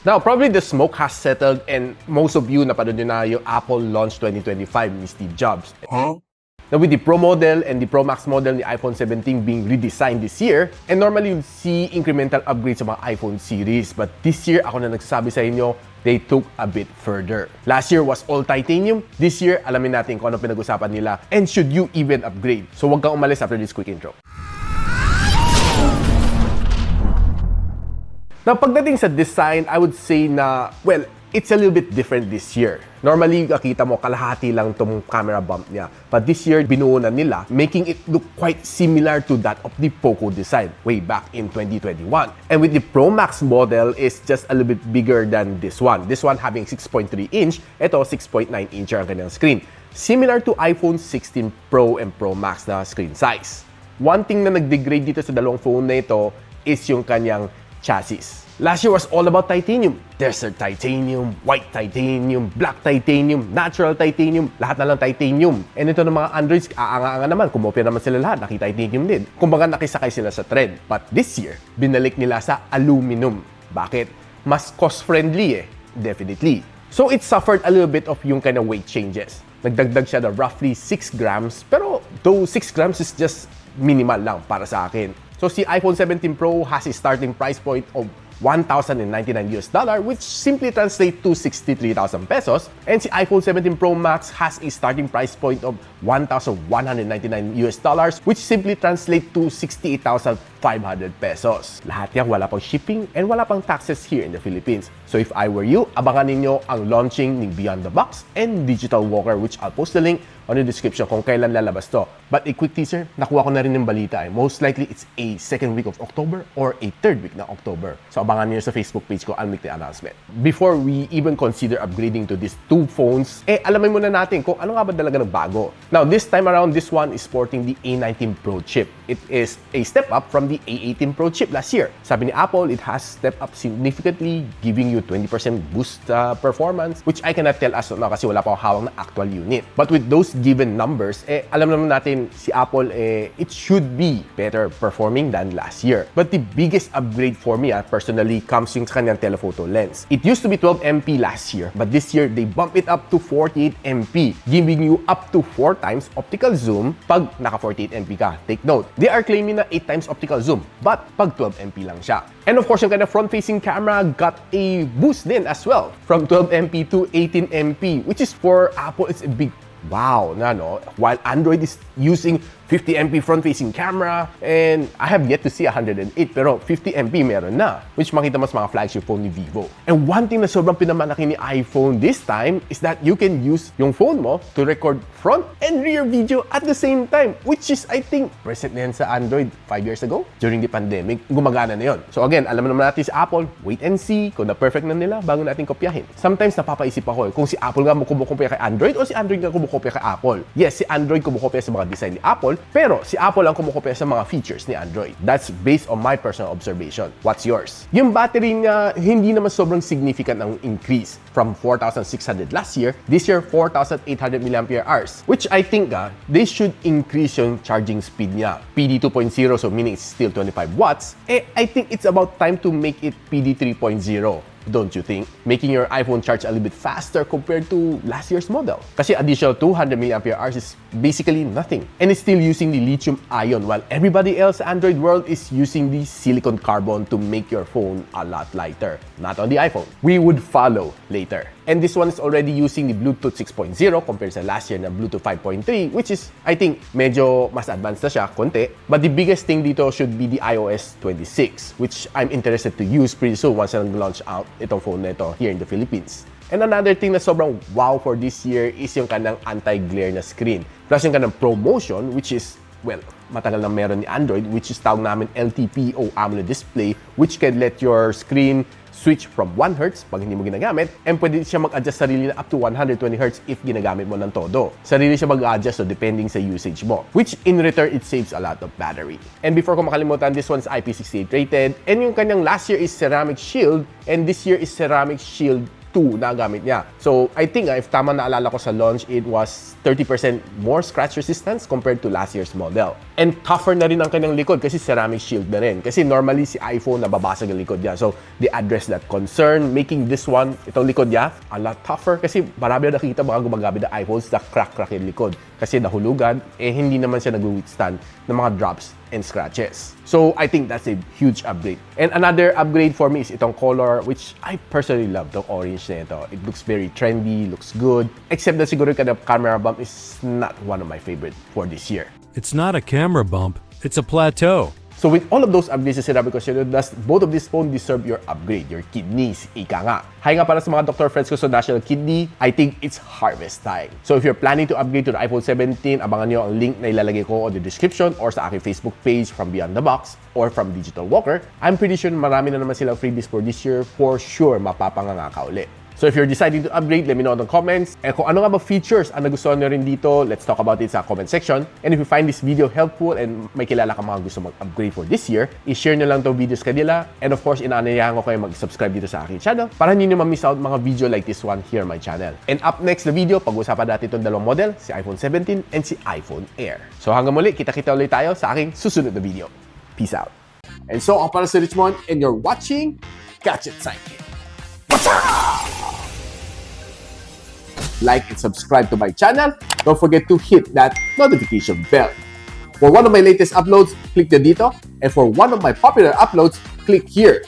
Now, probably the smoke has settled and most of you napanood nyo na yung Apple launch 2025 ni Steve Jobs. Now, with the Pro model and the Pro Max model ni iPhone 17 being redesigned this year, and normally you'll see incremental upgrades sa mga iPhone series, but this year, ako na nagsasabi sa inyo, they took a bit further. Last year was all titanium. This year, alamin natin kung ano pinag-usapan nila and should you even upgrade. So huwag kang umalis after this quick intro. Now, pagdating sa design, I would say na, well, it's a little bit different this year. Normally, kakita mo, kalahati lang itong camera bump niya. But this year, binuo na nila, making it look quite similar to that of the Poco design way back in 2021. And with the Pro Max model, is just a little bit bigger than this one. This one having 6.3 inch, ito 6.9 inch ang kanyang screen. Similar to iPhone 16 Pro and Pro Max na screen size. One thing na nag-degrade dito sa dalawang phone na ito is yung kanyang chassis. Last year was all about titanium. Desert titanium, white titanium, black titanium, natural titanium, lahat na lang titanium. And ito ng mga Androids, aanga-anga naman, kumopya naman sila lahat, naki-titanium din. Kumbaga nakisakay sila sa trend. But this year, binalik nila sa aluminum. Bakit? Mas cost-friendly definitely. So it suffered a little bit of yung kind of weight changes. Nagdagdag siya na roughly 6 grams, pero though 6 grams is just minimal lang para sa akin. So si iPhone 17 Pro has a starting price point of $1,099 which simply translates to 63,000 pesos, and si iPhone 17 Pro Max has a starting price point of $1,199 which simply translates to 68,500 pesos. Lahat yan wala pang shipping and wala pang taxes here in the Philippines. So if I were you, abangan ninyo ang launching ng Beyond the Box and Digital Walker, which I'll post the link on the description kung kailan lalabas to. But a quick teaser, nakuha ko na rin ng balita. Most likely, it's a second week of October or a third week ng October. So abangan niyo sa Facebook page ko, I'll make the announcement. Before we even consider upgrading to these two phones, alamin muna natin kung ano nga ba talaga nagbago. Now, this time around, this one is sporting the A19 Pro chip. It is a step up from the A18 Pro chip last year. Sabi ni Apple, it has stepped up significantly, giving you 20% boost performance, which I cannot tell as of now kasi wala pa akong hawak na actual unit. But with those given numbers, alam naman natin si Apple, it should be better performing than last year. But the biggest upgrade for me, personally, comes yung kanyang telephoto lens. It used to be 12 MP last year, but this year, they bump it up to 48 MP, giving you up to 4 times optical zoom pag naka 48 MP ka. Take note, they are claiming na 8 times optical zoom, but pag 12 MP lang siya. And of course, yung kanyang front-facing camera got a boost din as well, from 12 MP to 18 MP, which is for Apple, it's a big wow, no? While Android is using 50 MP front-facing camera, and I have yet to see 108, pero 50 MP meron na, which makita mas mga flagship phone ni Vivo. And one thing na sobrang pinamalaki ni iPhone this time is that you can use yung phone mo to record front and rear video at the same time, which is, I think, present na yan sa Android 5 years ago, during the pandemic, gumagana na yun. So again, alam naman natin si Apple, wait and see kung na-perfect na nila bago natin kopyahin. Sometimes napapaisip ako kung si Apple nga kumukopya kay Android o si Android nga kumukopya kay Apple. Yes, si Android kumukopya sa mga design ni Apple, pero si Apple ang kumukopya sa mga features ni Android. That's based on my personal observation. What's yours? Yung battery niya, hindi naman sobrang significant ang increase. From 4,600 last year, this year 4,800 mAh, which I think they should increase yung charging speed niya. PD 2.0, so meaning it's still 25 watts. I think it's about time to make it PD 3.0. Don't you think? Making your iPhone charge a little bit faster compared to last year's model. Kasi additional 200 mAh is basically nothing. And it's still using the lithium ion while everybody else Android world is using the silicon carbon to make your phone a lot lighter. Not on the iPhone. We would follow later. And this one is already using the Bluetooth 6.0 compared sa last year na Bluetooth 5.3, which is, I think, medyo mas advanced na siya, konti. But the biggest thing dito should be the iOS 26, which I'm interested to use pretty soon once I launch out itong phone na ito here in the Philippines. And another thing na sobrang wow for this year is yung kanang anti-glare na screen. Plus yung kanang ProMotion, which is, well, matagal na meron ni Android, which is tawag namin LTP o AMOLED display, which can let your screen switch from 1 Hz pag hindi mo ginagamit, and pwede siya mag-adjust sarili na up to 120 Hz if ginagamit mo ng todo. Sarili siya mag-adjust so depending sa usage mo, which in return, it saves a lot of battery. And before ko makalimutan, this one's IP68 rated, and yung kanyang last year is ceramic shield, and this year is ceramic shield 2 na gamit niya. So, I think if tama naalala ko sa launch, it was 30% more scratch resistance compared to last year's model. And tougher na rin ang kanyang likod kasi ceramic shield na rin. Kasi normally si iPhone nababasag ang likod niya. So, they address that concern, making this one, itong likod niya, a lot tougher. Kasi marami na nakikita mga gumagamit ng iPhones na crack yung likod. Kasi nahulugan, hindi naman siya nag-withstand ng mga drops and scratches. So, I think that's a huge upgrade. And another upgrade for me is itong color, which I personally love, the orange na ito. It looks very trendy, looks good. Except that siguro yung camera bump is not one of my favorite for this year. It's not a camera bump, it's a plateau. So with all of those upgrades na sinabi ko sa'yo, does both of these phones deserve your upgrade, your kidneys, ika nga. Hi nga para sa mga doctor friends ko sa National Kidney, I think it's harvest time. So if you're planning to upgrade to the iPhone 17, abangan nyo ang link na ilalagay ko on the description or sa aking Facebook page from Beyond the Box or from Digital Walker. I'm pretty sure marami na naman silang freebies for this year. For sure, mapapanganga ka ulit. So if you're deciding to upgrade, let me know in the comments. And kung ano nga ba features ang nagustuhan nyo rin dito, let's talk about it sa comment section. And if you find this video helpful and may kilala ka mga gusto mag-upgrade for this year, i-share nyo lang itong videos kanila. And of course, inaanayahan ko kayo mag-subscribe dito sa aking channel para hindi nyo ma-miss out mga video like this one here on my channel. And up next na video, pag-usapan natin itong dalawang model, si iPhone 17 and si iPhone Air. So hanggang muli, kita-kita ulit tayo sa aking susunod na video. Peace out. And so, ako para si Richmond and you're watching Gadget Sidekick. Like and subscribe to my channel. Don't forget to hit that notification bell. For one of my latest uploads, click the dito. And for one of my popular uploads, click here.